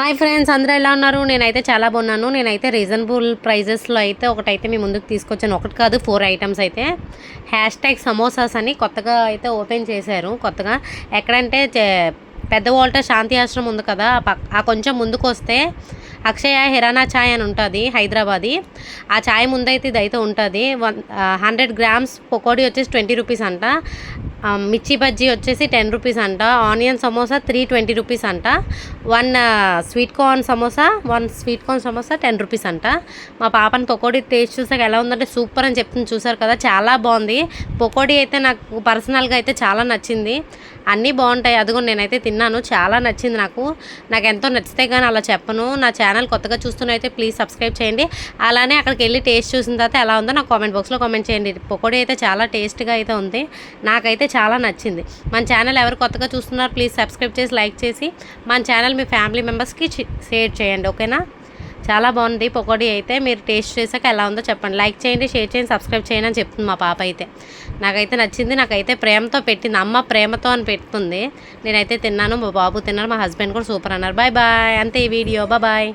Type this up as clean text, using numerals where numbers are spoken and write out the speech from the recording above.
Hi friends, అందరూ ఎలా ఉన్నారు? నేనైతే చాలా బాగున్నాను. నేనైతే రీజనబుల్ ప్రైజెస్లో అయితే ఒకటైతే మీ ముందుకు తీసుకొచ్చాను. ఒకటి కాదు, 4 ఐటమ్స్ అయితే #సమోసాస్ అని కొత్తగా అయితే ఓపెన్ చేశారు. కొత్తగా ఎక్కడంటే పెద్ద వాల్టర్ శాంతి ఆశ్రమం ఉంది కదా, ఆ కొంచెం ముందుకు వస్తే అక్షయ హిరానా ఛాయ్ అని ఉంటుంది, హైదరాబాదీ. ఆ ఛాయ్ ముందైతే ఇదైతే ఉంటుంది. 100 గ్రామ్స్ పకోడీ వచ్చేసి 20 రూపీస్ అంట. మిర్చి బజ్జీ వచ్చేసి 10 రూపీస్ అంట. ఆనియన్ సమోసా 320 రూపీస్ అంట. 1 స్వీట్ కార్న్ సమోసా 10 రూపీస్ అంట. మా పాపని పకోడీ టేస్ట్ చూసాక ఎలా ఉందంటే సూపర్ అని చెప్తుంది, చూసారు కదా, చాలా బాగుంది. పకోడీ అయితే నాకు పర్సనల్గా అయితే చాలా నచ్చింది. అన్నీ బాగుంటాయి, అదిగో నేనైతే తిన్నాను, చాలా నచ్చింది నాకు ఎంతో నచ్చితే కానీ అలా చెప్పను. నా ఛానల్ కొత్తగా చూస్తున్నైతే ప్లీజ్ సబ్స్క్రైబ్ చేయండి. అలానే అక్కడికి వెళ్ళి టేస్ట్ చూసిన తర్వాత ఎలా ఉందో నాకు కామెంట్ బాక్స్లో కామెంట్ చేయండి. పకోడీ అయితే చాలా టేస్ట్గా అయితే ఉంది, నాకైతే చాలా నచ్చింది. మన ఛానల్ ఎవరు కొత్తగా చూస్తున్నారు ప్లీజ్ సబ్స్క్రైబ్ చేసి లైక్ చేసి మన ఛానల్ మీ ఫ్యామిలీ మెంబర్స్కి షేర్ చేయండి, ఓకేనా? చాలా బాగుంది పకోడీ అయితే. మీరు టేస్ట్ చేశాక ఎలా ఉందో చెప్పండి. లైక్ చేయండి, షేర్ చేయండి, సబ్స్క్రైబ్ చేయండి అని చెప్తుంది మా పాప అయితే. నాకైతే నచ్చింది, నాకైతే ప్రేమతో పెట్టింది, అమ్మ ప్రేమతో అని పెడుతుంది. నేనైతే తిన్నాను, మా బాబు తిన్నారు, మా హస్బెండ్ కూడా సూపర్ అన్నారు. బాయ్ బాయ్, అంతే ఈ వీడియో, బాయ్.